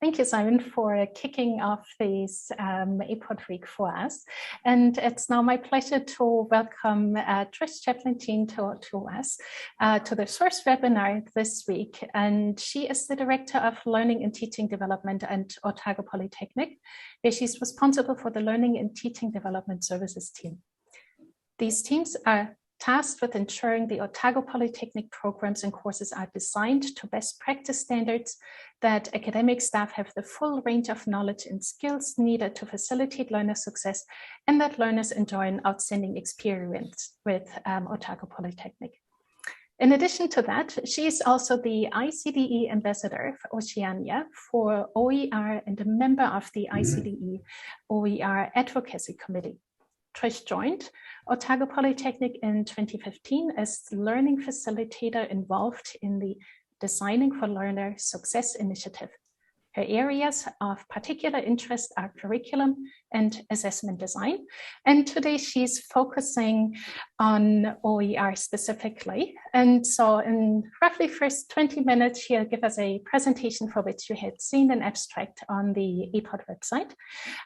Thank you, Simon, for kicking off this APOD week for us. And it's now my pleasure to welcome Trish Chaplin-Cheyne to us, to the first webinar this week. And she is the Director of Learning and Teaching Development at Otago Polytechnic, where she's responsible for the Learning and Teaching Development Services team. These teams are tasked with ensuring the Otago Polytechnic programs and courses are designed to best practice standards, that academic staff have the full range of knowledge and skills needed to facilitate learner success, and that learners enjoy an outstanding experience with Otago Polytechnic. In addition to that, she is also the ICDE Ambassador for Oceania for OER and a member of the ICDE OER Advocacy Committee. Trish joined Otago Polytechnic in 2015 as learning facilitator involved in the Designing for Learner Success Initiative. Her areas of particular interest are curriculum and assessment design. And today she's focusing on OER specifically. And so in roughly first 20 minutes, she'll give us a presentation for which you had seen an abstract on the APOD website.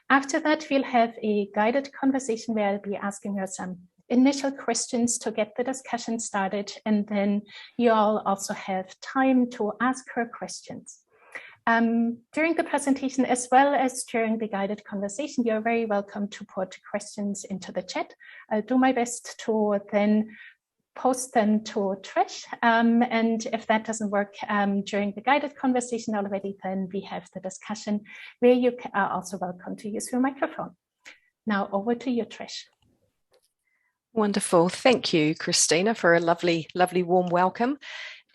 After that, we'll have a guided conversation where I'll be asking her some initial questions to get the discussion started. And then you all also have time to ask her questions. During the presentation, as well as during the guided conversation, you're very welcome to put questions into the chat. I'll do my best to then post them to Trish. And if that doesn't work during the guided conversation already, then we have the discussion where you are also welcome to use your microphone. Now over to you, Trish. Wonderful. Thank you, Christina, for a lovely, lovely warm welcome.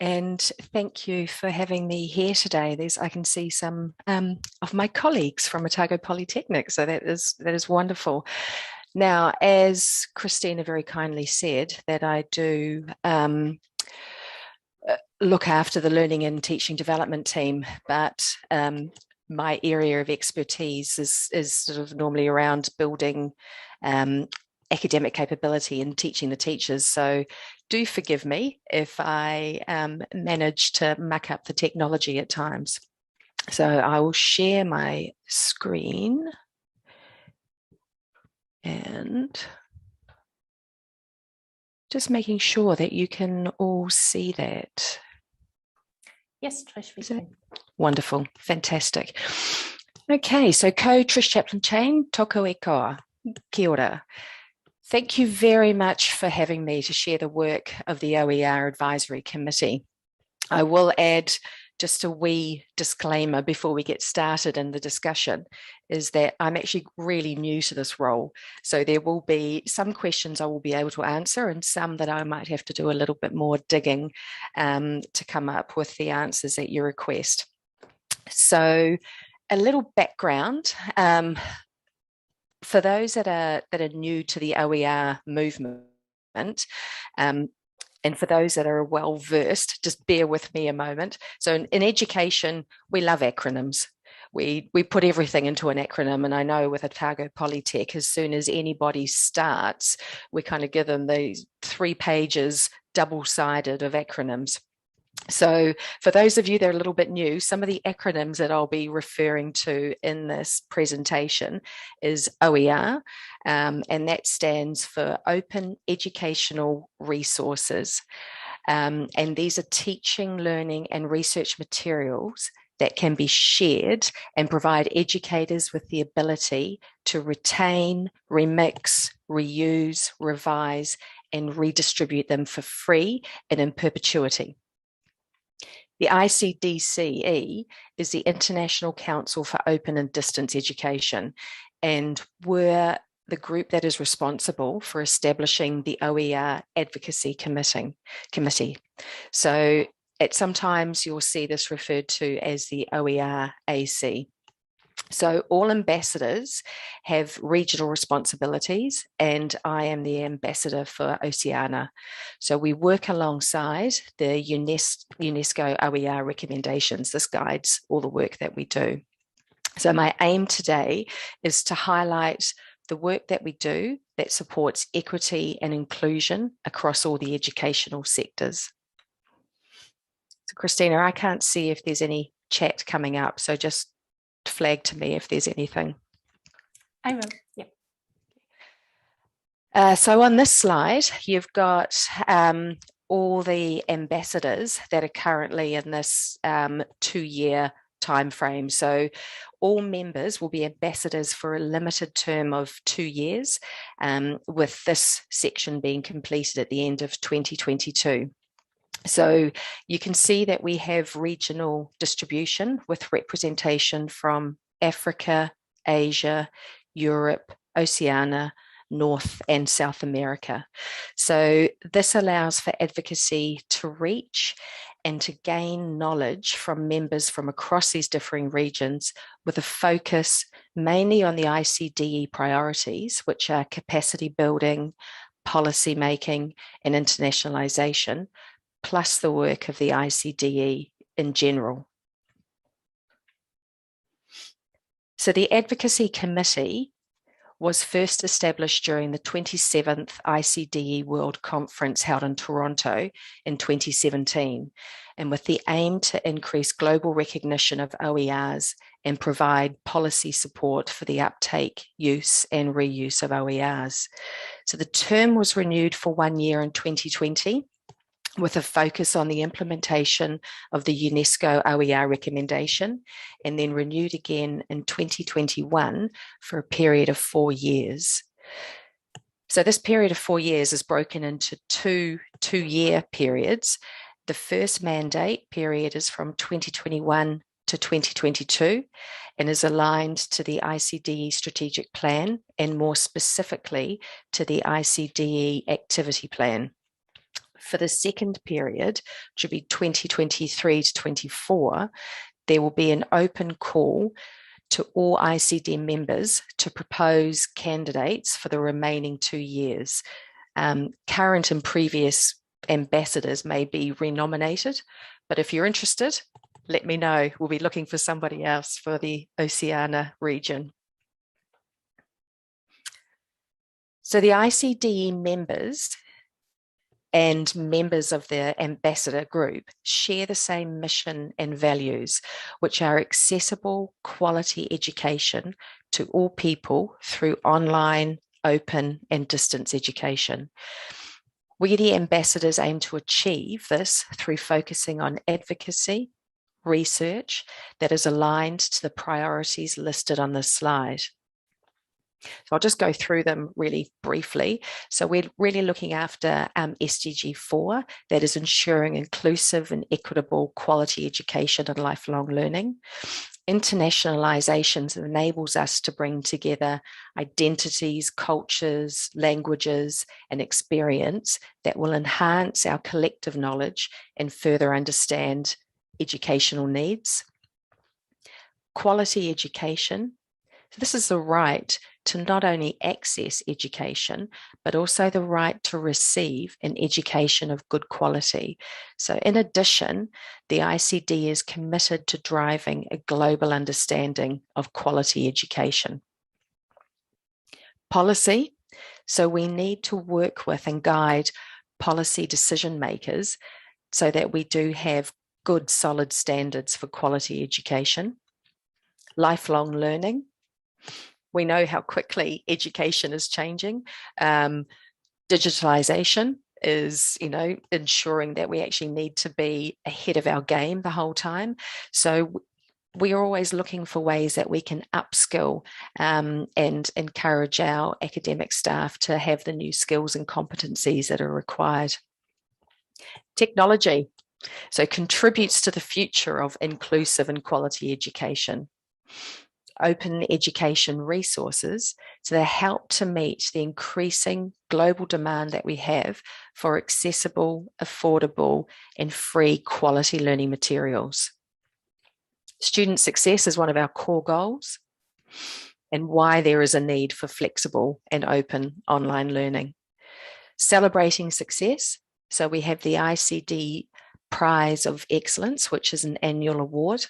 And thank you for having me here today. I can see some of my colleagues from Otago Polytechnic, so that is wonderful. Now, as Christina very kindly said, that I do look after the Learning and Teaching Development team, but my area of expertise is sort of normally around building academic capability and teaching the teachers. So do forgive me if I manage to muck up the technology at times. So I will share my screen and just making sure that you can all see that. Yes, Trish, we can. Wonderful, fantastic. Okay, so ko Trish Chaplin-Cheyne, toko e koa, kia ora. Thank you very much for having me to share the work of the OER Advisory Committee. I will add just a wee disclaimer before we get started in the discussion, is that I'm actually really new to this role. So there will be some questions I will be able to answer and some that I might have to do a little bit more digging to come up with the answers at your request. So a little background. For those that are new to the OER movement, and for those that are well versed, just bear with me a moment. So in education, we love acronyms. We put everything into an acronym, and I know with Otago Polytech, as soon as anybody starts, we kind of give them these 3 pages double-sided of acronyms. So for those of you that are a little bit new, some of the acronyms that I'll be referring to in this presentation is OER, and that stands for Open Educational Resources. And these are teaching, learning and research materials that can be shared and provide educators with the ability to retain, remix, reuse, revise and redistribute them for free and in perpetuity. The ICDE is the International Council for Open and Distance Education, and we're the group that is responsible for establishing the OER Advocacy Committee. So sometimes you'll see this referred to as the OER AC. So all ambassadors have regional responsibilities, and I am the ambassador for Oceania. So we work alongside the UNESCO OER recommendations. This guides all the work that we do. So my aim today is to highlight the work that we do that supports equity and inclusion across all the educational sectors. So Christina, I can't see if there's any chat coming up, so just flag to me if there's anything. I will, yeah. So on this slide, you've got all the ambassadors that are currently in this 2-year time frame. So all members will be ambassadors for a limited term of 2 years, with this section being completed at the end of 2022. So you can see that we have regional distribution with representation from Africa, Asia, Europe, Oceania, North and South America. So this allows for advocacy to reach and to gain knowledge from members from across these differing regions, with a focus mainly on the ICDE priorities, which are capacity building, policy making and internationalization, plus the work of the ICDE in general. So the Advocacy Committee was first established during the 27th ICDE World Conference held in Toronto in 2017, and with the aim to increase global recognition of OERs and provide policy support for the uptake, use and reuse of OERs. So the term was renewed for 1 year in 2020, with a focus on the implementation of the UNESCO OER Recommendation, and then renewed again in 2021 for a period of 4 years. So this period of 4 years is broken into two-year periods. The first mandate period is from 2021 to 2022 and is aligned to the ICDE strategic plan, and more specifically to the ICDE activity plan. For the second period, which will be 2023 to 24, there will be an open call to all ICD members to propose candidates for the remaining 2 years. Current and previous ambassadors may be renominated, but if you're interested, let me know. We'll be looking for somebody else for the Oceania region. So the ICDE members and members of the ambassador group share the same mission and values, which are accessible quality education to all people through online, open and distance education. We, the ambassadors, aim to achieve this through focusing on advocacy, research that is aligned to the priorities listed on this slide. So I'll just go through them really briefly. So we're really looking after SDG 4, that is ensuring inclusive and equitable quality education and lifelong learning. Internationalization enables us to bring together identities, cultures, languages, and experience that will enhance our collective knowledge and further understand educational needs. Quality education. So this is the right to not only access education, but also the right to receive an education of good quality. So in addition, the ICD is committed to driving a global understanding of quality education. Policy. So we need to work with and guide policy decision makers so that we do have good, solid standards for quality education. Lifelong learning. We know how quickly education is changing. Digitalization is, ensuring that we actually need to be ahead of our game the whole time. So we are always looking for ways that we can upskill and encourage our academic staff to have the new skills and competencies that are required. Technology, so contributes to the future of inclusive and quality education. Open education resources, so they help to meet the increasing global demand that we have for accessible, affordable, and free quality learning materials. Student success is one of our core goals, and why there is a need for flexible and open online learning. Celebrating success, so we have the ICD Prize of Excellence, which is an annual award.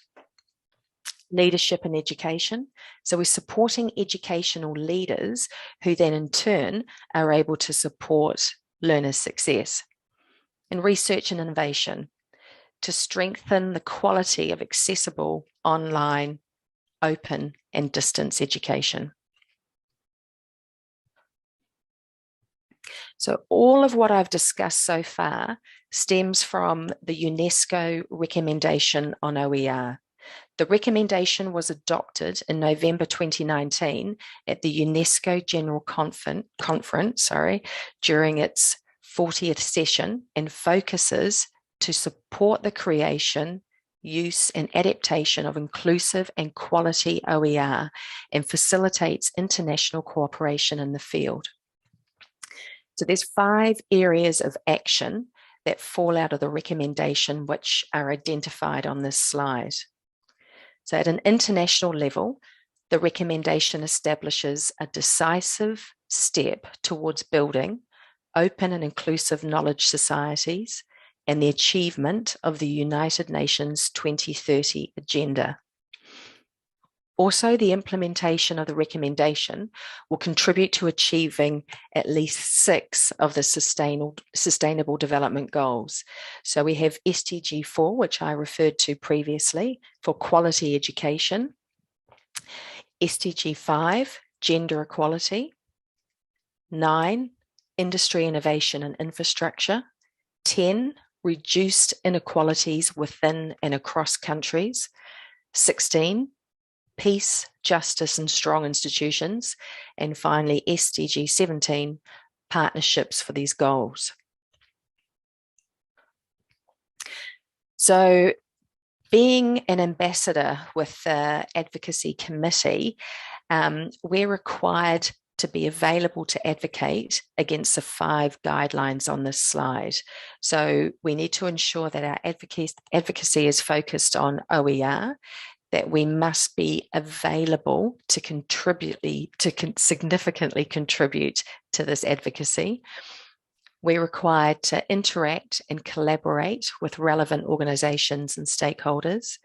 Leadership in education. So we're supporting educational leaders who then in turn are able to support learners' success. And research and innovation to strengthen the quality of accessible online open and distance education. So all of what I've discussed so far stems from the UNESCO Recommendation on OER. The recommendation was adopted in November 2019 at the UNESCO General Conference during its 40th session, and focuses to support the creation, use and adaptation of inclusive and quality OER, and facilitates international cooperation in the field. So there's 5 areas of action that fall out of the recommendation, which are identified on this slide. So at an international level, the recommendation establishes a decisive step towards building open and inclusive knowledge societies and the achievement of the United Nations 2030 Agenda. Also, the implementation of the recommendation will contribute to achieving at least 6 of the Sustainable Development Goals. So we have SDG 4, which I referred to previously, for quality education. SDG 5, gender equality. 9, industry, innovation and infrastructure. 10, reduced inequalities within and across countries. 16, peace, justice and strong institutions. And finally, SDG 17, partnerships for these goals. So being an ambassador with the advocacy committee, we're required to be available to advocate against the 5 guidelines on this slide. So we need to ensure that our advocacy is focused on OER, that we must be available to significantly contribute to this advocacy. We're required to interact and collaborate with relevant organisations and stakeholders,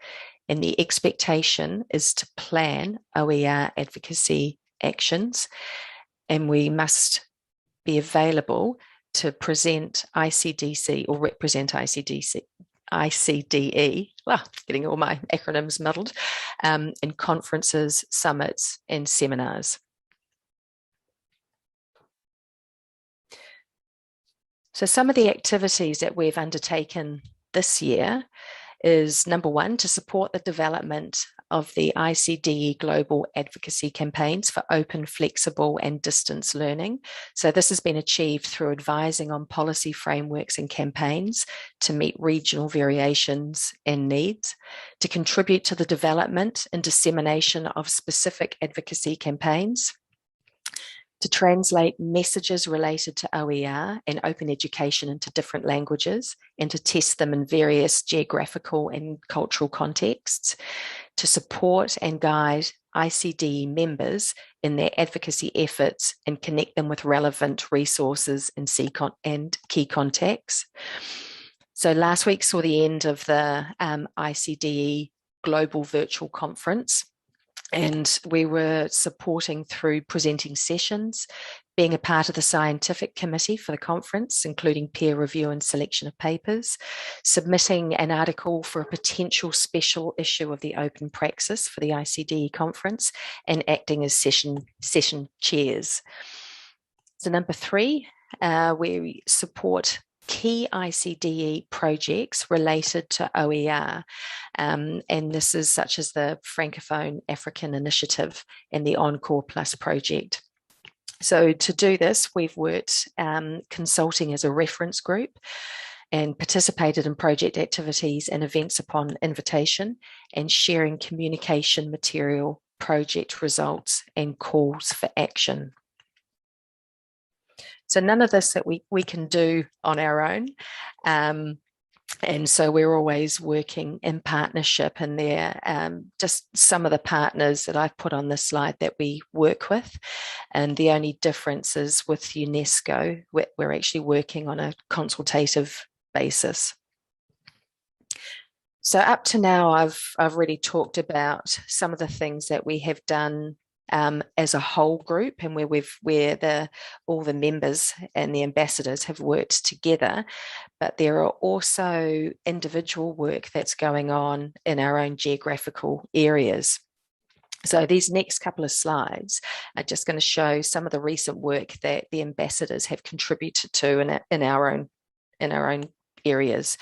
and the expectation is to plan OER advocacy actions, and we must be available to present ICDC or represent ICDE, getting all my acronyms muddled, in conferences, summits and seminars. So some of the activities that we've undertaken this year is, number 1, to support the development of the ICDE global advocacy campaigns for open, flexible and distance learning. So this has been achieved through advising on policy frameworks and campaigns to meet regional variations and needs, to contribute to the development and dissemination of specific advocacy campaigns, to translate messages related to OER and open education into different languages and to test them in various geographical and cultural contexts, to support and guide ICDE members in their advocacy efforts and connect them with relevant resources and key contacts. So last week saw the end of the ICDE Global Virtual Conference, and we were supporting through presenting sessions, being a part of the scientific committee for the conference, including peer review and selection of papers, submitting an article for a potential special issue of the Open Praxis for the ICDE conference, and acting as session chairs. So number 3, we support key ICDE projects related to OER, and this is such as the Francophone African Initiative and the Encore Plus project. So to do this, we've worked consulting as a reference group and participated in project activities and events upon invitation, and sharing communication material, project results and calls for action. So none of this that we can do on our own. And so we're always working in partnership, and they're just some of the partners that I've put on this slide that we work with. And the only difference is with UNESCO, we're actually working on a consultative basis. So up to now, I've really talked about some of the things that we have done as a whole group, and where all the members and the ambassadors have worked together, but there are also individual work that's going on in our own geographical areas. So these next couple of slides are just going to show some of the recent work that the ambassadors have contributed to in our own areas.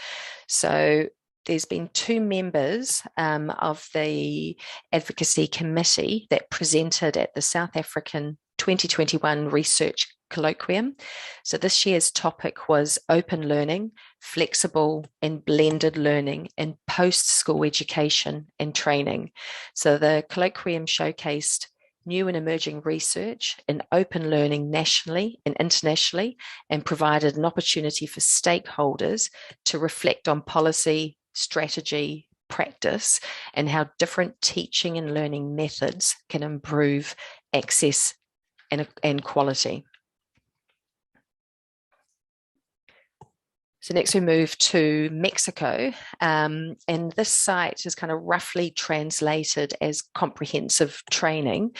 So there's been 2 members of the advocacy committee that presented at the South African 2021 Research Colloquium. So this year's topic was open learning, flexible and blended learning in post-school education and training. So the colloquium showcased new and emerging research in open learning nationally and internationally, and provided an opportunity for stakeholders to reflect on policy, strategy, practice, and how different teaching and learning methods can improve access and quality. So next we move to Mexico, and this site is kind of roughly translated as comprehensive training.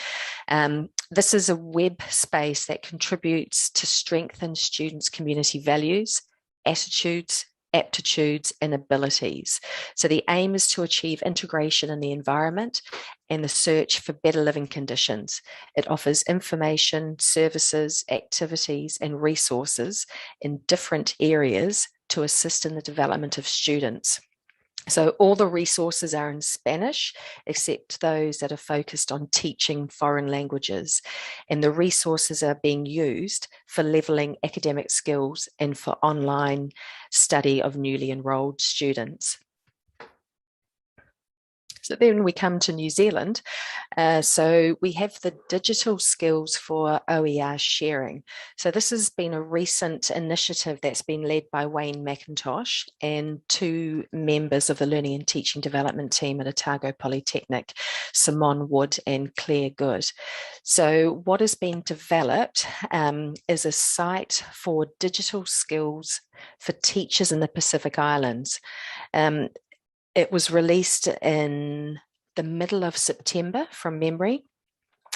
This is a web space that contributes to strengthen students' community values, attitudes, aptitudes, and abilities. So the aim is to achieve integration in the environment and the search for better living conditions. It offers information, services, activities, and resources in different areas to assist in the development of students. So all the resources are in Spanish, except those that are focused on teaching foreign languages. And the resources are being used for leveling academic skills and for online study of newly enrolled students. So then we come to New Zealand. So we have the digital skills for OER sharing. So this has been a recent initiative that's been led by Wayne McIntosh and 2 members of the Learning and Teaching Development team at Otago Polytechnic, Simone Wood and Claire Good. So what has been developed is a site for digital skills for teachers in the Pacific Islands. It was released in the middle of September from memory,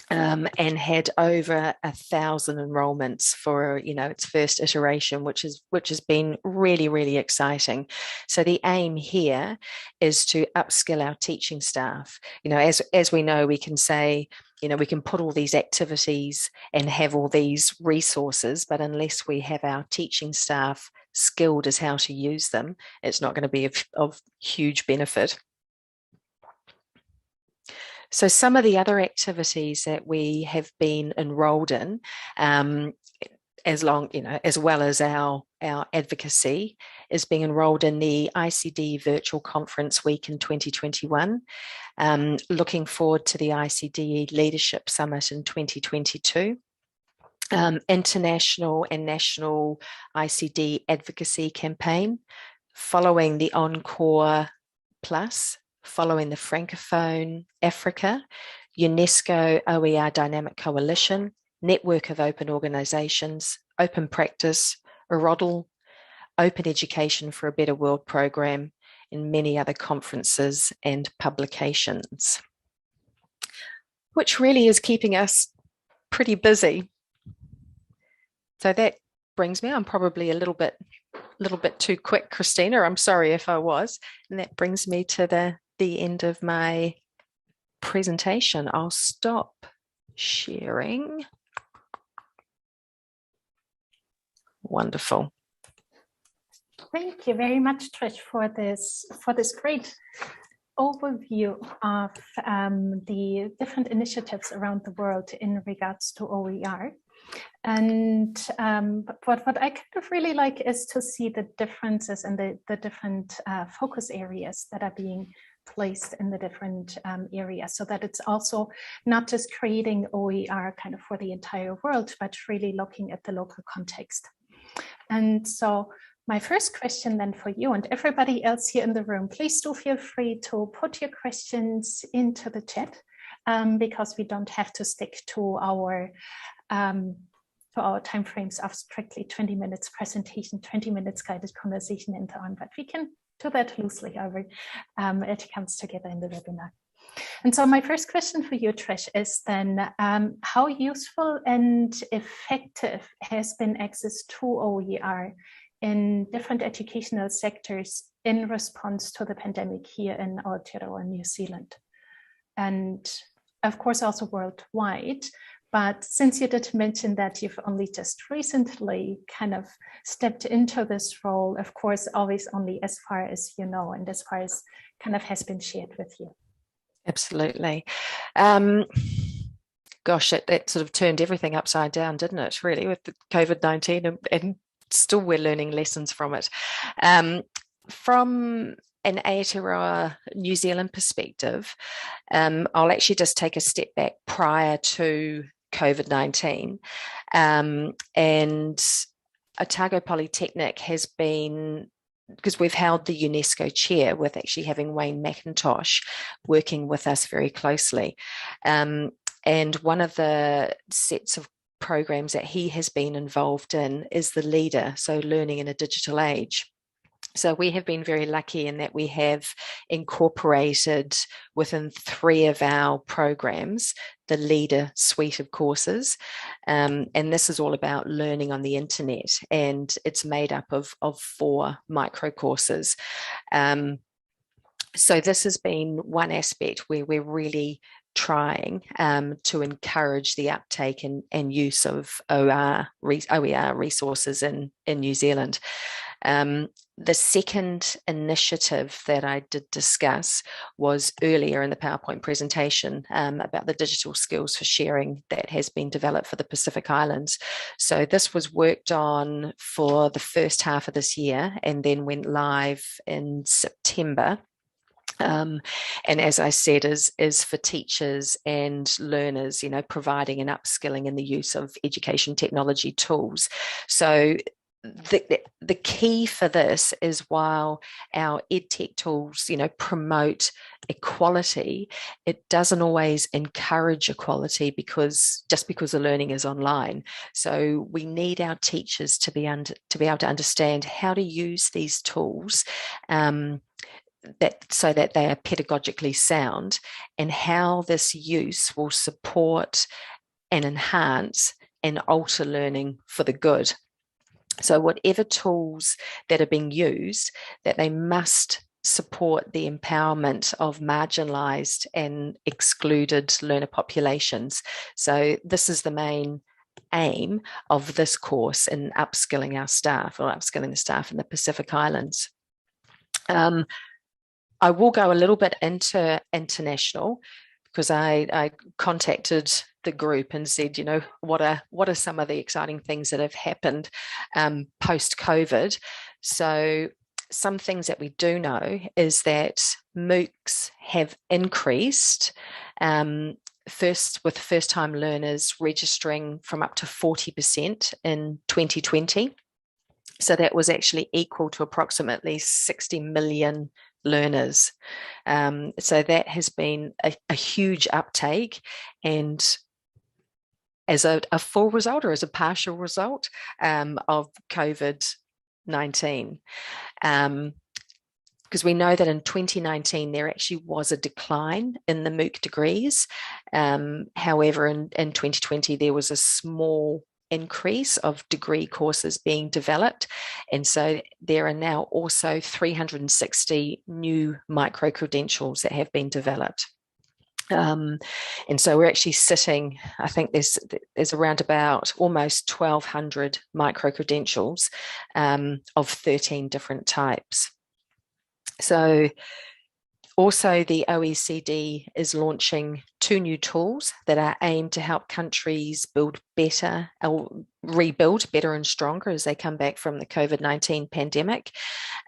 and had over 1,000 enrollments for its first iteration, which has been really, really exciting. So the aim here is to upskill our teaching staff. As we know, we can say, we can put all these activities and have all these resources, but unless we have our teaching staff skilled as how to use them, it's not going to be of huge benefit. So some of the other activities that we have been enrolled in, as well as our advocacy, is being enrolled in the ICDE Virtual Conference Week in 2021. Looking forward to the ICDE Leadership Summit in 2022. International and national ICD advocacy campaign, following the Encore Plus, following the Francophone Africa, UNESCO OER Dynamic Coalition, Network of Open Organisations, Open Practice, Erodl, Open Education for a Better World program, and many other conferences and publications, which really is keeping us pretty busy. So that brings me, I'm probably a little bit too quick, Christina. I'm sorry if I was. And that brings me to the end of my presentation. I'll stop sharing. Wonderful. Thank you very much, Trish, for this great overview of the different initiatives around the world in regards to OER. And what I kind of really like is to see the differences and the different focus areas that are being placed in the different areas, so that it's also not just creating OER kind of for the entire world, but really looking at the local context. And so my first question then for you and everybody else here in the room, please do feel free to put your questions into the chat, because we don't have to stick to our timeframes of strictly 20 minutes presentation, 20 minutes guided conversation and so on, but we can do that loosely however it comes together in the webinar. And so my first question for you, Trish, is then how useful and effective has been access to OER in different educational sectors in response to the pandemic here in Aotearoa, New Zealand? And of course, also worldwide. But since you did mention that you've only just recently kind of stepped into this role, of course, always only as far as you know and as far as kind of has been shared with you. Absolutely. Gosh, that sort of turned everything upside down, didn't it, really, with the COVID-19, and still we're learning lessons from it. From an Aotearoa New Zealand perspective, I'll actually just take a step back prior to COVID-19. And Otago Polytechnic has been, because we've held the UNESCO chair with actually having Wayne McIntosh working with us very closely. And one of the sets of programs that he has been involved in is the leader, so learning in a digital age. So we have been very lucky in that we have incorporated within 3 of our programs the leader suite of courses. And this is all about learning on the internet, and it's made up of 4 micro courses. So this has been one aspect where we're really trying to encourage the uptake and use of OER resources in New Zealand. The second initiative that I did discuss was earlier in the PowerPoint presentation about the digital skills for sharing that has been developed for the Pacific Islands. So this was worked on for the first half of this year and then went live in September. And as I said, is for teachers and learners, providing and upskilling in the use of education technology tools. So the key for this is, while our EdTech tools, promote equality, it doesn't always encourage equality because the learning is online. So we need our teachers to be able to understand how to use these tools, so that they are pedagogically sound, and how this use will support and enhance and alter learning for the good. So whatever tools that are being used, that they must support the empowerment of marginalised and excluded learner populations. So this is the main aim of this course in upskilling our staff, or upskilling the staff in the Pacific Islands. I will go a little bit into international, because I contacted the group and said, what are some of the exciting things that have happened post-COVID? So some things that we do know is that MOOCs have increased, with first-time learners registering from up to 40% in 2020. So that was actually equal to approximately 60 million learners. So that has been a huge uptake, and as a full result or as a partial result of COVID-19. Because we know that in 2019 there actually was a decline in the MOOC degrees. However, in 2020 there was a small increase of degree courses being developed, and so there are now also 360 new micro credentials that have been developed. And so we're actually sitting, I think there's around about almost 1,200 micro credentials of 13 different types. So also, the OECD is launching 2 new tools that are aimed to help countries rebuild better and stronger as they come back from the COVID-19 pandemic.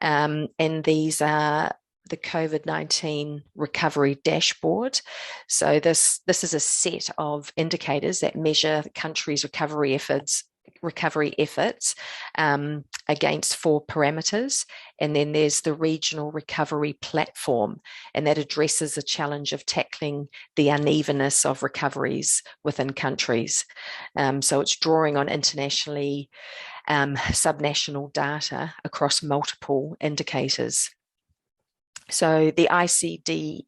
And these are the COVID-19 recovery dashboard. So this is a set of indicators that measure the country's recovery efforts against 4 parameters. And then there's the regional recovery platform, and that addresses the challenge of tackling the unevenness of recoveries within countries. So it's drawing on internationally subnational data across multiple indicators. So the ICDE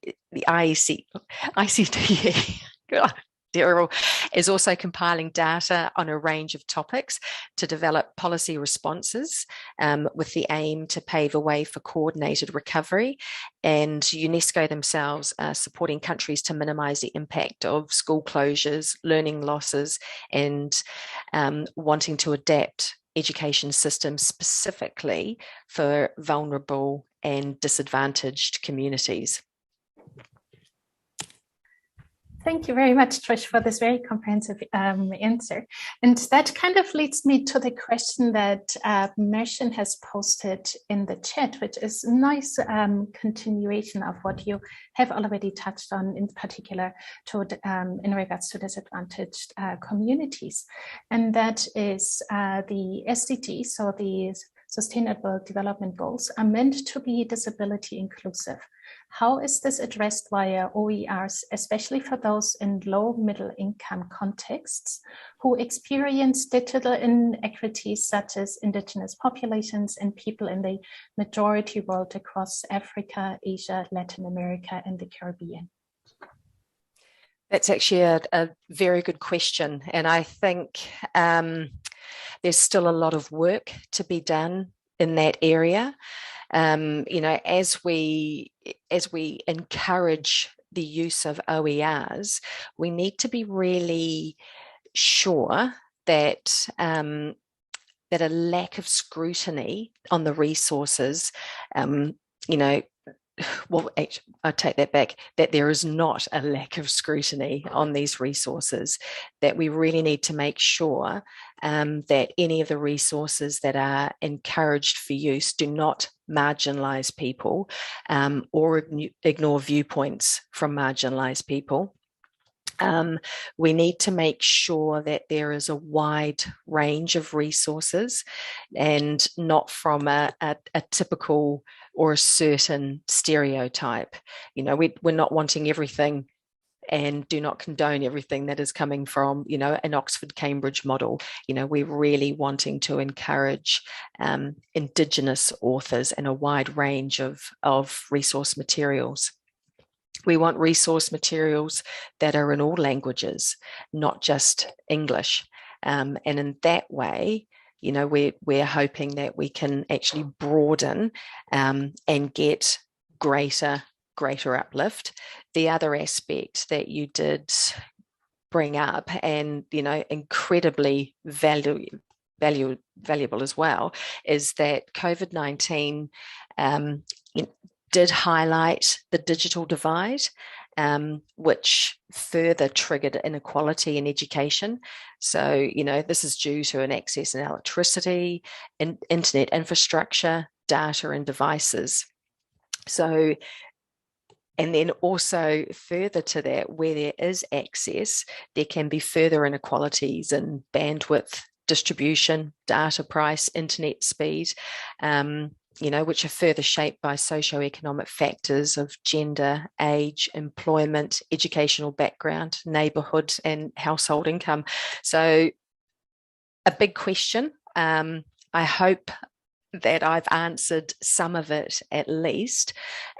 is also compiling data on a range of topics to develop policy responses with the aim to pave a way for coordinated recovery. And UNESCO themselves are supporting countries to minimise the impact of school closures, learning losses, and wanting to adapt education systems specifically for vulnerable and disadvantaged communities. Thank you very much, Trish, for this very comprehensive answer. And that kind of leads me to the question that Mershon has posted in the chat, which is a nice continuation of what you have already touched on, in particular in regards to disadvantaged communities. And that is the SDGs, so the Sustainable Development Goals, are meant to be disability inclusive. How is this addressed via OERs, especially for those in low middle income contexts who experience digital inequities such as indigenous populations and people in the majority world across Africa, Asia, Latin America, and the Caribbean? That's actually a very good question. And I think there's still a lot of work to be done in that area. As we encourage the use of OERs, we need to be really sure that that a lack of scrutiny on the resources, well, actually, I take that back, that there is not a lack of scrutiny on these resources, that we really need to make sure that any of the resources that are encouraged for use do not marginalise people or ignore viewpoints from marginalised people. We need to make sure that there is a wide range of resources and not from a typical or a certain stereotype. We're not wanting everything and do not condone everything that is coming from, an Oxford-Cambridge model. We're really wanting to encourage Indigenous authors and a wide range of resource materials. We want resource materials that are in all languages, not just English. And in that way, we're hoping that we can actually broaden and get greater uplift. The other aspect that you did bring up, and incredibly valuable as well, is that COVID-19 did highlight the digital divide, which further triggered inequality in education. So, this is due to an access in electricity, internet infrastructure, data and devices. So, and then also further to that, where there is access, there can be further inequalities in bandwidth distribution, data price, internet speed, which are further shaped by socioeconomic factors of gender, age, employment, educational background, neighbourhood, and household income. So a big question. I hope that I've answered some of it at least,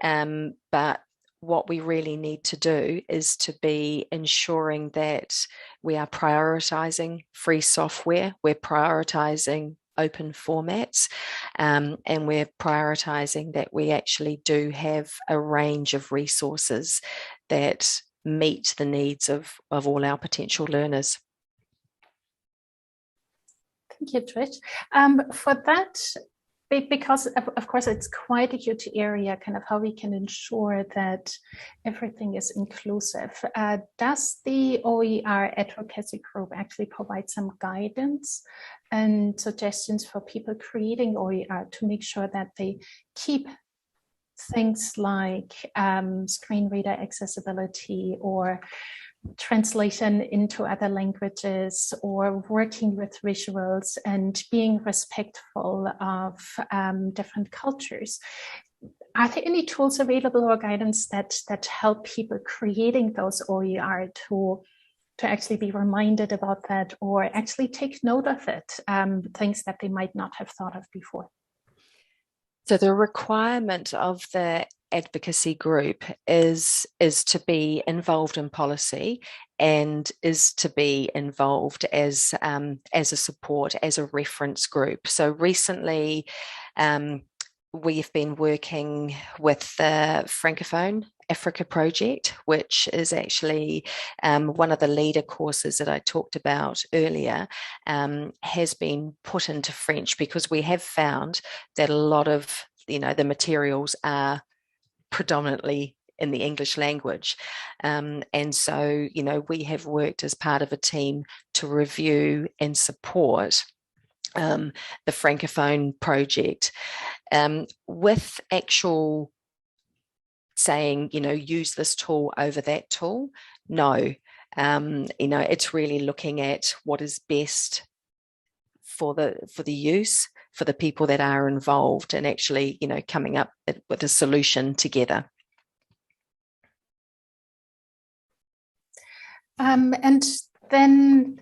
but what we really need to do is to be ensuring that we are prioritising free software, we're prioritising open formats, and we're prioritising that we actually do have a range of resources that meet the needs of all our potential learners. Thank you, Trish. For that, because of course it's quite a huge area, kind of how we can ensure that everything is inclusive. Does the OER advocacy group actually provide some guidance and suggestions for people creating OER to make sure that they keep things like screen reader accessibility or translation into other languages or working with visuals and being respectful of different cultures? Are there any tools available or guidance that help people creating those OER to actually be reminded about that or actually take note of it, things that they might not have thought of before? So the requirement of the advocacy group is to be involved in policy and is to be involved as a support, as a reference group. So recently, we've been working with the Francophone Africa project, which is actually one of the leader courses that I talked about earlier, has been put into French, because we have found that a lot of the materials are predominantly in the English language. And so, we have worked as part of a team to review and support the Francophone project, with actual saying, use this tool over that tool. No, it's really looking at what is best for the use, for the people that are involved, and actually, coming up with a solution together. And then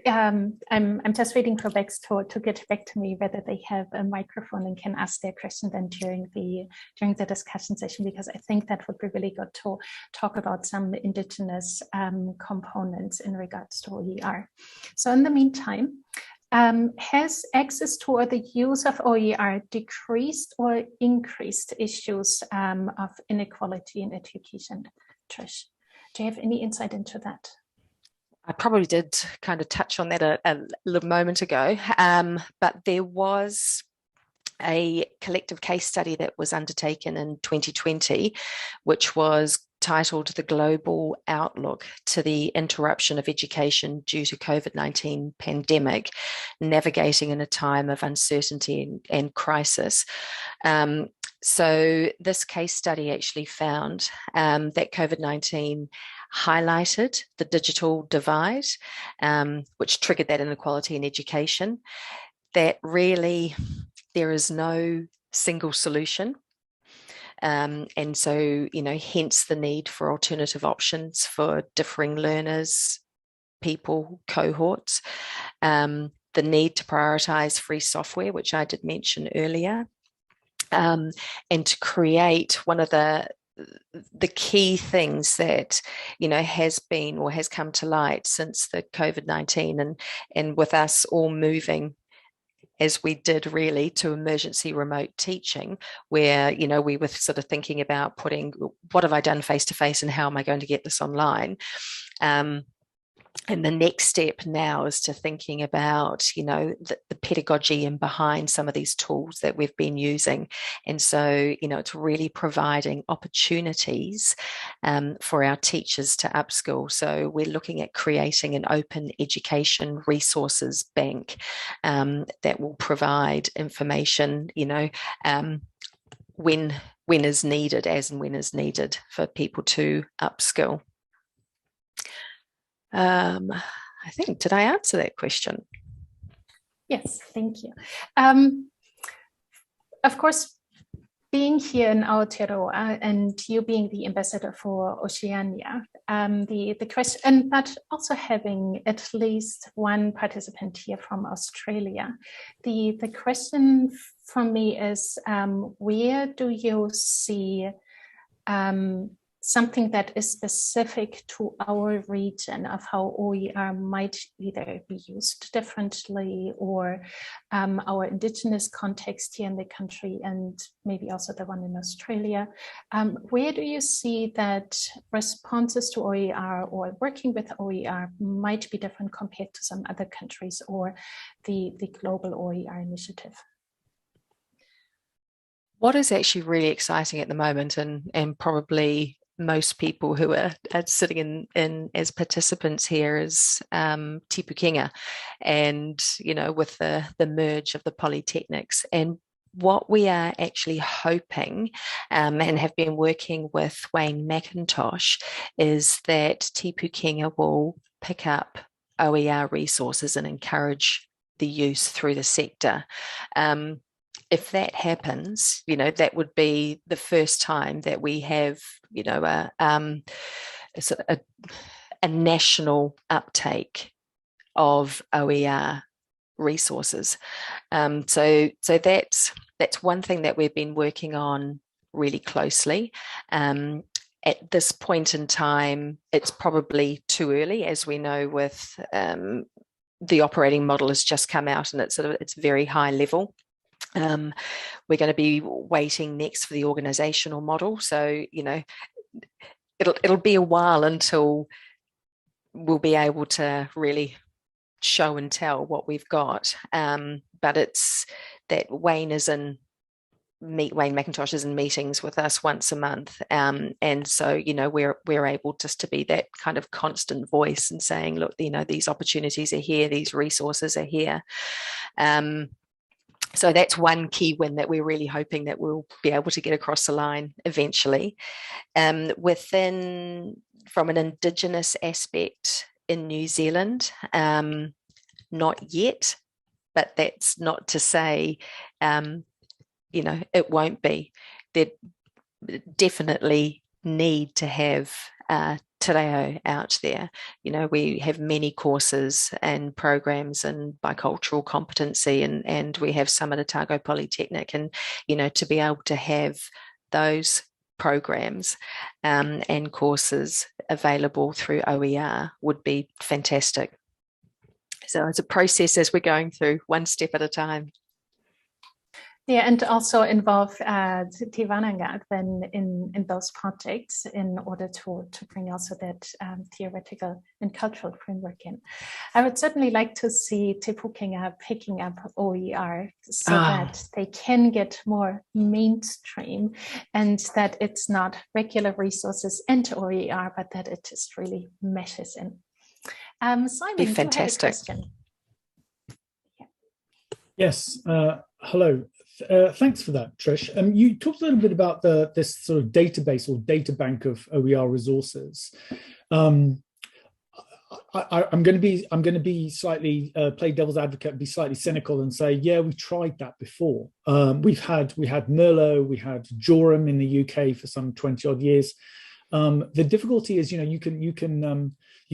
I'm just waiting for Bex to get back to me whether they have a microphone and can ask their question then during the discussion session, because I think that would be really good to talk about some Indigenous components in regards to OER. So in the meantime, has access to or the use of OER decreased or increased issues of inequality in education? Trish, do you have any insight into that? I probably did kind of touch on that a little moment ago, but there was a collective case study that was undertaken in 2020, which was titled "The Global Outlook to the Interruption of Education Due to COVID-19 Pandemic, Navigating in a Time of Uncertainty and Crisis." So this case study actually found that COVID-19 highlighted the digital divide, which triggered that inequality in education, that really there is no single solution. And so, hence the need for alternative options for differing learners, people, cohorts, the need to prioritize free software, which I did mention earlier, and to create one of the key things that has been or has come to light since the COVID-19 and with us all moving as we did really to emergency remote teaching, where we were sort of thinking about putting what have I done face to face and how am I going to get this online. And the next step now is to thinking about, the pedagogy and behind some of these tools that we've been using. And so, it's really providing opportunities for our teachers to upskill. So we're looking at creating an open education resources bank that will provide information, when is needed, as and when is needed for people to upskill. I think, did I answer that question? Yes, thank you. Of course, being here in Aotearoa and you being the ambassador for Oceania, the question, but also having at least one participant here from Australia, the question for me is, where do you see something that is specific to our region of how OER might either be used differently or our Indigenous context here in the country and maybe also the one in Australia. Where do you see that responses to OER or working with OER might be different compared to some other countries or the global OER initiative? What is actually really exciting at the moment, and probably most people who are sitting in as participants here is Tipu Kinga, and with the merge of the polytechnics. And what we are actually hoping and have been working with Wayne McIntosh is that Tipu Kinga will pick up OER resources and encourage the use through the sector. If that happens, that would be the first time that we have, a national uptake of OER resources. So that's one thing that we've been working on really closely. And at this point in time, it's probably too early, as we know with the operating model has just come out and it's very high level. We're going to be waiting next for the organizational model. So, it'll be a while until we'll be able to really show and tell what we've got. But it's that Wayne McIntosh is in meetings with us once a month. And so, we're able just to be that kind of constant voice and saying, look, these opportunities are here, these resources are here. So that's one key win that we're really hoping that we'll be able to get across the line eventually. From an Indigenous aspect in New Zealand, not yet, but that's not to say, it won't be. They definitely need to have te reo out there. We have many courses and programs in bicultural competency, and we have some at Otago Polytechnic, and to be able to have those programs and courses available through OER would be fantastic. So it's a process as we're going through, one step at a time. Yeah, and also involve Te Wānanga then in those projects in order to bring also that theoretical and cultural framework in. I would certainly like to see Te Pukenga picking up OER so that they can get more mainstream, and that it's not regular resources and OER, but that it just really meshes in. Simon, be fantastic. Do you have a question? Yeah. Yes. Hello. Thanks for that, Trish. You talked a little bit about this sort of database or data bank of OER resources. I'm going to be slightly play devil's advocate and be slightly cynical and say, yeah, we tried that before. We had Merlot, we had Joram in the UK for some 20 odd years. The difficulty is, you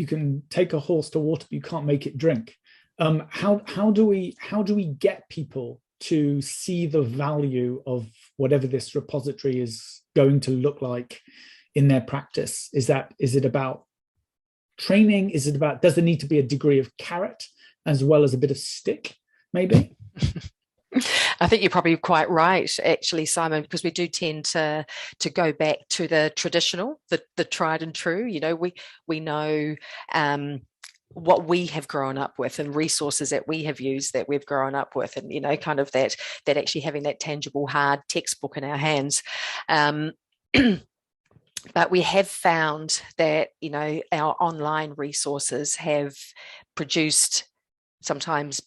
can take a horse to water, but you can't make it drink. How do we get people to see the value of whatever this repository is going to look like in their practice? Is it about training? Does there need to be a degree of carrot as well as a bit of stick, maybe? I think you're probably quite right, actually, Simon, because we do tend to go back to the traditional, the tried and true. We know what we have grown up with and resources that we have used that we've grown up with, and kind of that actually having that tangible hard textbook in our hands. But we have found that our online resources have produced sometimes,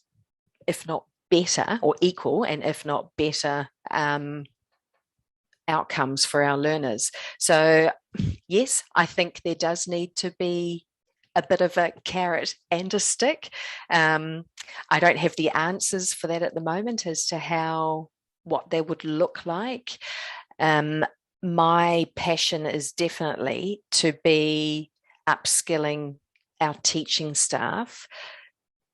if not better or equal, and if not better, outcomes for our learners. So yes, I think there does need to be a bit of a carrot and a stick. I don't have the answers for that at the moment as to what they would look like. My passion is definitely to be upskilling our teaching staff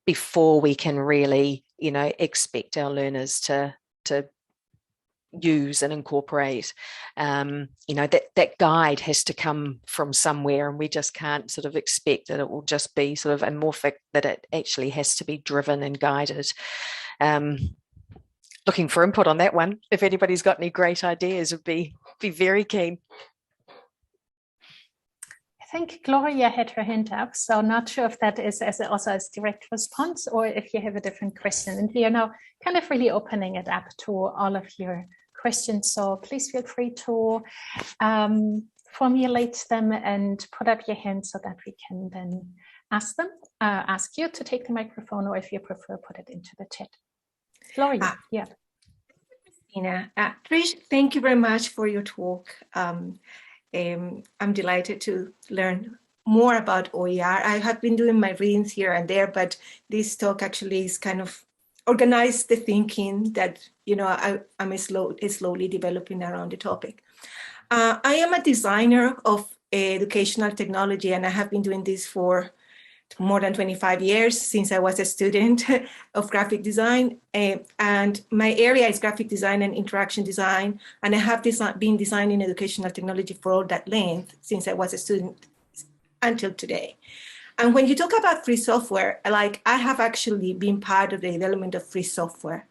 before we can really, expect our learners to use and incorporate. That guide has to come from somewhere, and we just can't sort of expect that it will just be sort of amorphic, that it actually has to be driven and guided. Looking for input on that one. If anybody's got any great ideas, would be very keen. I think Gloria had her hand up, so not sure if that is also as direct response or if you have a different question. And we are now kind of really opening it up to all of your questions. So please feel free to formulate them and put up your hand so that we can then ask you to take the microphone, or if you prefer, put it into the chat. Gloria, yeah. Christina, Trish, thank you very much for your talk. I'm delighted to learn more about OER. I have been doing my readings here and there, but this talk actually is kind of organized the thinking that I'm slowly developing around the topic. I am a designer of educational technology, and I have been doing this for more than 25 years since I was a student of graphic design. And my area is graphic design and interaction design. And I have been designing educational technology for all that length since I was a student until today. And when you talk about free software, like I have actually been part of the development of free software.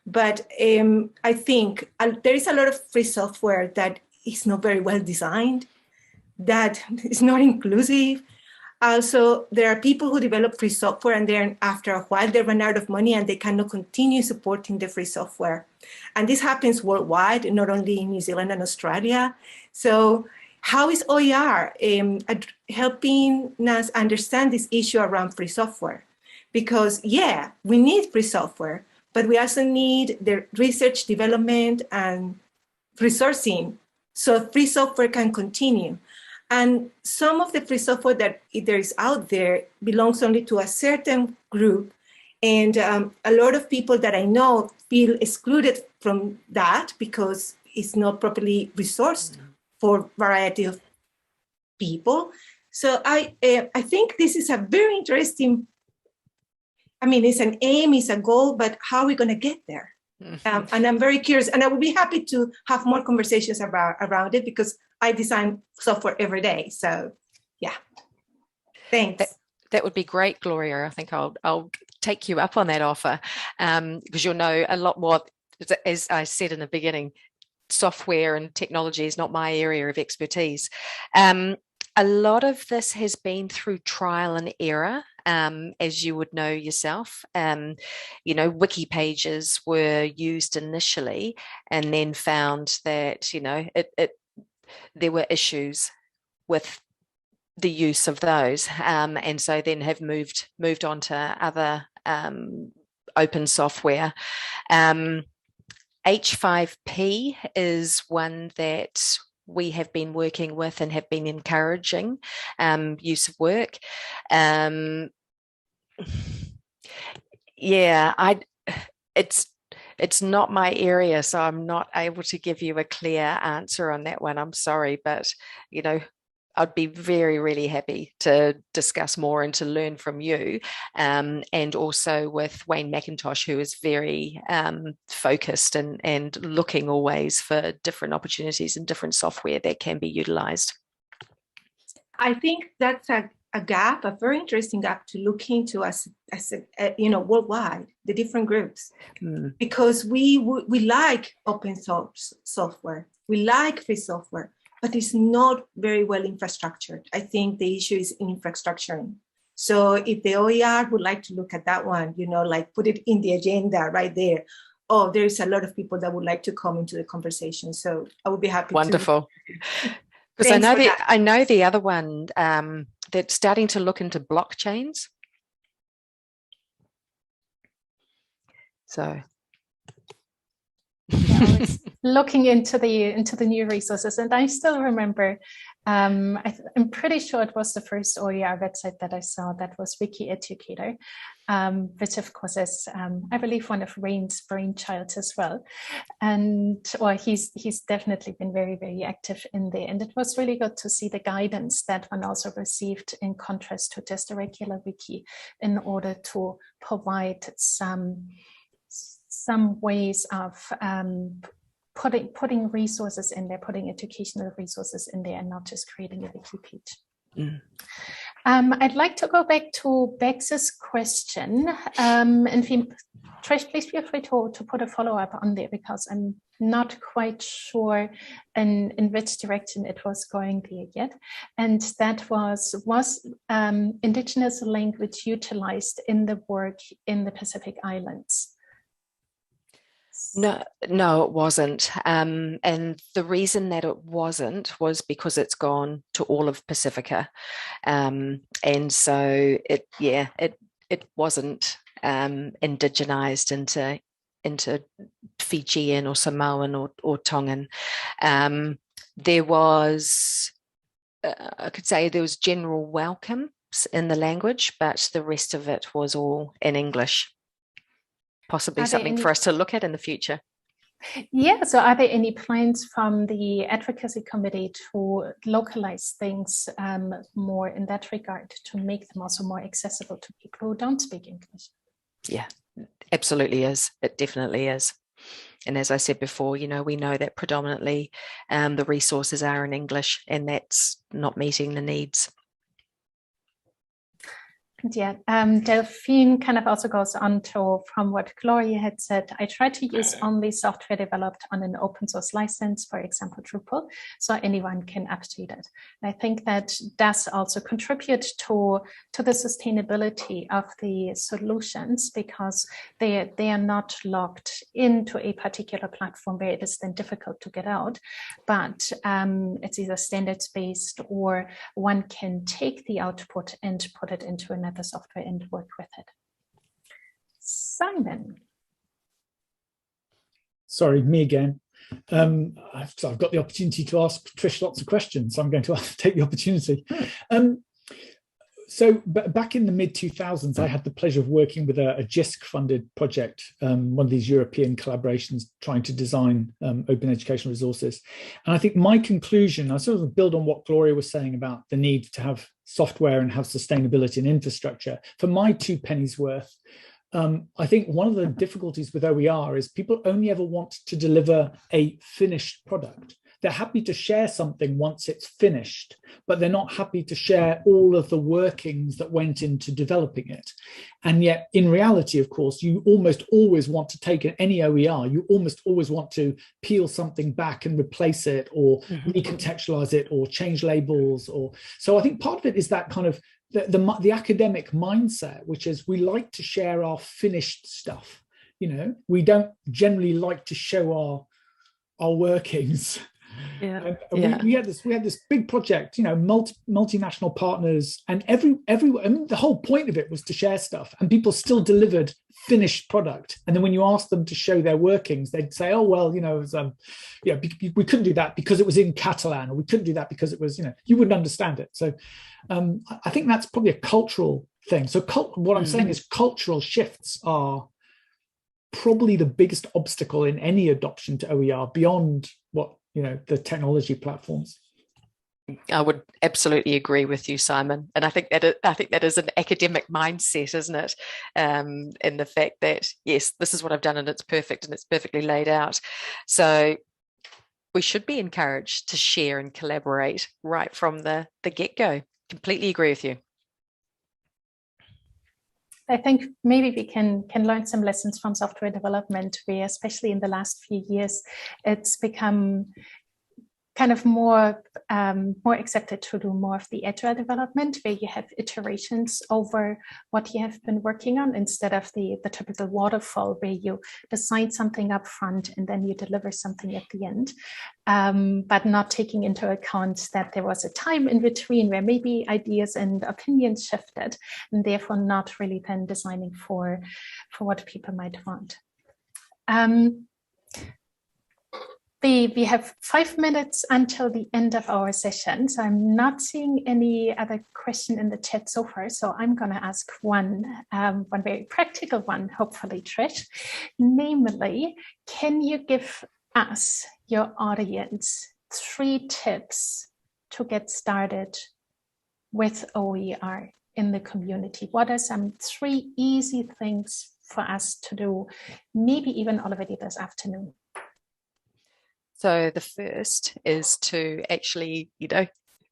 But I think there is a lot of free software that is not very well designed, that is not inclusive. Also, there are people who develop free software and then after a while they run out of money and they cannot continue supporting the free software. And this happens worldwide, not only in New Zealand and Australia. So how is OER helping us understand this issue around free software? Because yeah, we need free software, but we also need the research, development, and resourcing so free software can continue. And some of the free software that there is out there belongs only to a certain group. And a lot of people that I know feel excluded from that because it's not properly resourced for a variety of people. So I think this is a very interesting, I mean, it's an aim, it's a goal, but how are we going to get there? And I'm very curious, and I would be happy to have more conversations around it because I design software every day. So yeah, thanks. That would be great, Gloria. I think I'll take you up on that offer because you'll know a lot more. As I said in the beginning, software and technology is not my area of expertise. A lot of this has been through trial and error. As you would know yourself, you know, wiki pages were used initially and then found that, you know, there were issues with the use of those, and so then have moved on to other open software. H5P is one that we have been working with and have been encouraging use of work. Yeah, it's not my area, so I'm not able to give you a clear answer on that one. I'm sorry, but you know, I'd be really happy to discuss more and to learn from you, and also with Wayne McIntosh, who is very focused and looking always for different opportunities and different software that can be utilized. I think that's a gap, a very interesting gap to look into as you know, worldwide, the different groups, because we like open source software, we like free software, but it's not very well infrastructured. I think the issue is in infrastructuring. So if the OER would like to look at that one, you know, like put it in the agenda right there. Oh, there's a lot of people that would like to come into the conversation. So I would be happy. Wonderful. Because I know the other one that's starting to look into blockchains. So looking into the new resources, and I still remember, I'm pretty sure it was the first OER website that I saw that was Wiki Educator, which of course is I believe one of Rain's brainchilds as well, and he's definitely been very active in there, and it was really good to see the guidance that one also received in contrast to just a regular wiki, in order to provide some ways of putting resources in there, putting educational resources in there, and not just creating a wiki page. I'd like to go back to Bex's question, and Trish, please feel free to put a follow-up on there, because I'm not quite sure in which direction it was going there yet. And that was Indigenous language utilized in the work in the Pacific Islands? No, it wasn't. And the reason that it wasn't was because it's gone to all of Pacifica. And so it wasn't indigenized into Fijian or Samoan or Tongan. There was, I could say there was general welcomes in the language, but the rest of it was all in English. Possibly something for us to look at in the future. Yeah, so are there any plans from the advocacy committee to localize things more in that regard, to make them also more accessible to people who don't speak English? Yeah, absolutely is. It definitely is. And as I said before, you know, we know that predominantly the resources are in English, and that's not meeting the needs. Yeah, Delphine kind of also goes on to, from what Gloria had said, I try to use only software developed on an open source license, for example, Drupal, so anyone can update it. And I think that does also contribute to the sustainability of the solutions, because they are not locked into a particular platform where it is then difficult to get out, but it's either standards based, or one can take the output and put it into another software and work with it. Simon. Sorry, me again. I've got the opportunity to ask Trish lots of questions, so I'm going to take the opportunity. So back in the mid-2000s, I had the pleasure of working with a JISC-funded project, one of these European collaborations trying to design open educational resources. And I think my conclusion, I sort of build on what Gloria was saying about the need to have software and have sustainability and infrastructure. For my 2 pennies worth, I think one of the difficulties with OER is people only ever want to deliver a finished product. They're happy to share something once it's finished, but they're not happy to share all of the workings that went into developing it. And yet, in reality, of course, you almost always want to take any OER, you almost always want to peel something back and replace it, or recontextualize it, or change labels. Or so I think part of it is that kind of the academic mindset, which is we like to share our finished stuff. You know, we don't generally like to show our workings. Yeah. We had this big project, you know, multinational partners, and every I mean, the whole point of it was to share stuff, and people still delivered finished product. And then when you asked them to show their workings, they'd say, "Oh well, you know, it was, we couldn't do that because it was in Catalan, or we couldn't do that because it was, you know, you wouldn't understand it." So I think that's probably a cultural thing. So what I'm saying is cultural shifts are probably the biggest obstacle in any adoption to OER beyond what, you know, the technology platforms. I would absolutely agree with you, Simon, and I think that is an academic mindset, isn't it? In the fact that yes, this is what I've done and it's perfect and it's perfectly laid out. So we should be encouraged to share and collaborate right from the get-go. Completely agree with you. I think maybe we can learn some lessons from software development, where especially in the last few years, it's become kind of more accepted to do more of the agile development, where you have iterations over what you have been working on, instead of the typical waterfall where you design something up front and then you deliver something at the end, but not taking into account that there was a time in between where maybe ideas and opinions shifted, and therefore not really then designing for what people might want. We have 5 minutes until the end of our session, so I'm not seeing any other question in the chat so far. So I'm going to ask one very practical one, hopefully, Trish. Namely, can you give us, your audience, 3 tips to get started with OER in the community? What are some 3 easy things for us to do, maybe even already this afternoon? So the first is to actually, you know,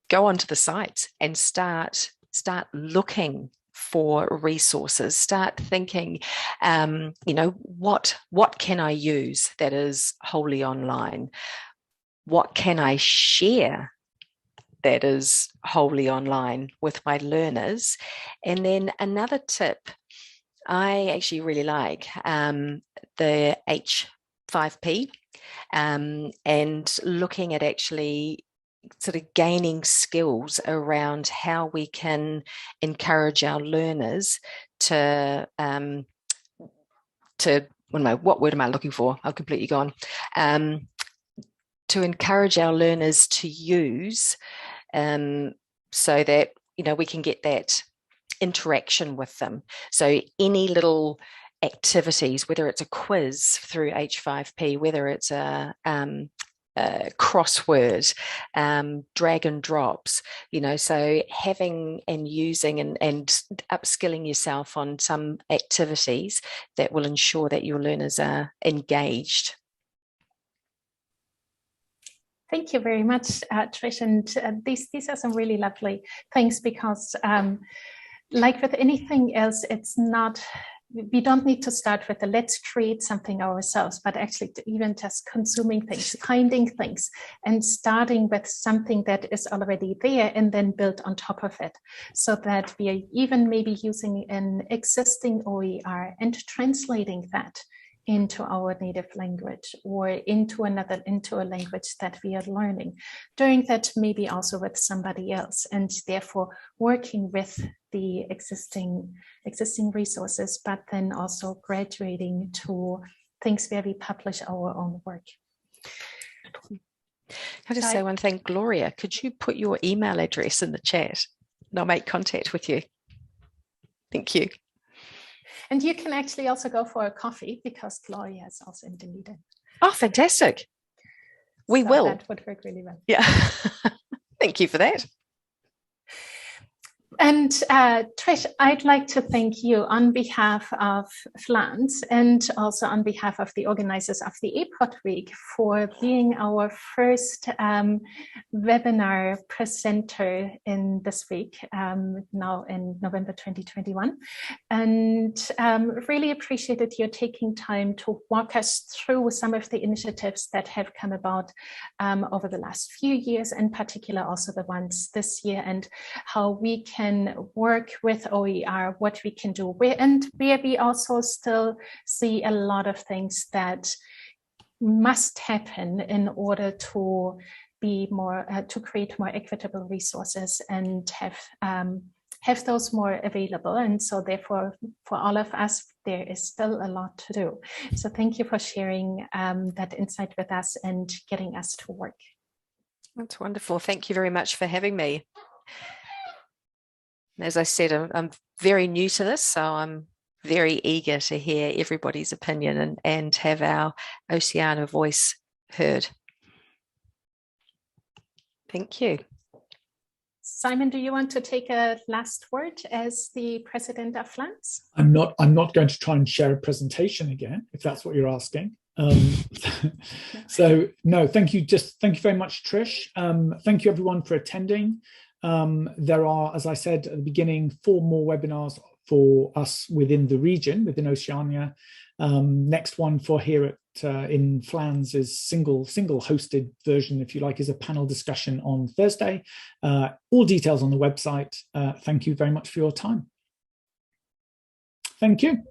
go onto the sites and start looking for resources. Start thinking, you know, what can I use that is wholly online? What can I share that is wholly online with my learners? And then another tip I actually really like, the H5P. And looking at actually sort of gaining skills around how we can encourage our learners to what word am I looking for? I've completely gone. To encourage our learners to use, so that, you know, we can get that interaction with them. So any little activities, whether it's a quiz through H5P, whether it's a crossword, drag and drops, you know, so having and using and upskilling yourself on some activities that will ensure that your learners are engaged. Thank you very much, Trish. And these are some really lovely things, because like with anything else, it's not, we don't need to start with the let's create something ourselves, but actually even just consuming things, finding things, and starting with something that is already there and then build on top of it, so that we are even maybe using an existing OER and translating that into our native language or into a language that we are learning, doing that maybe also with somebody else, and therefore working with the existing resources, but then also graduating to things where we publish our own work. Can I just say one thing, Gloria, could you put your email address in the chat and I'll make contact with you? Thank you. And you can actually also go for a coffee, because Gloria is also in Dunedin. Oh, fantastic. We will. That would work really well. Yeah. Thank you for that. And Trish, I'd like to thank you on behalf of FLANS and also on behalf of the organizers of the APOD Week for being our first webinar presenter in this week, now in November 2021. And really appreciated your taking time to walk us through some of the initiatives that have come about over the last few years, in particular also the ones this year, and how we can work with OER, what we can do, and where we also still see a lot of things that must happen in order to be more, to create more equitable resources and have those more available. And so therefore, for all of us, there is still a lot to do. So thank you for sharing that insight with us and getting us to work. That's wonderful. Thank you very much for having me. As I said, I'm very new to this, so I'm very eager to hear everybody's opinion and have our Oceania voice heard. Thank you. Simon, do you want to take a last word as the president of FLANS? I'm not going to try and share a presentation again, if that's what you're asking. So no, thank you. Thank you very much, Trish. Thank you everyone for attending. There are, as I said at the beginning, 4 more webinars for us within the region, within Oceania. Next one for here at in FLANS is single hosted version, if you like, is a panel discussion on Thursday. All details on the website. Thank you very much for your time. Thank you.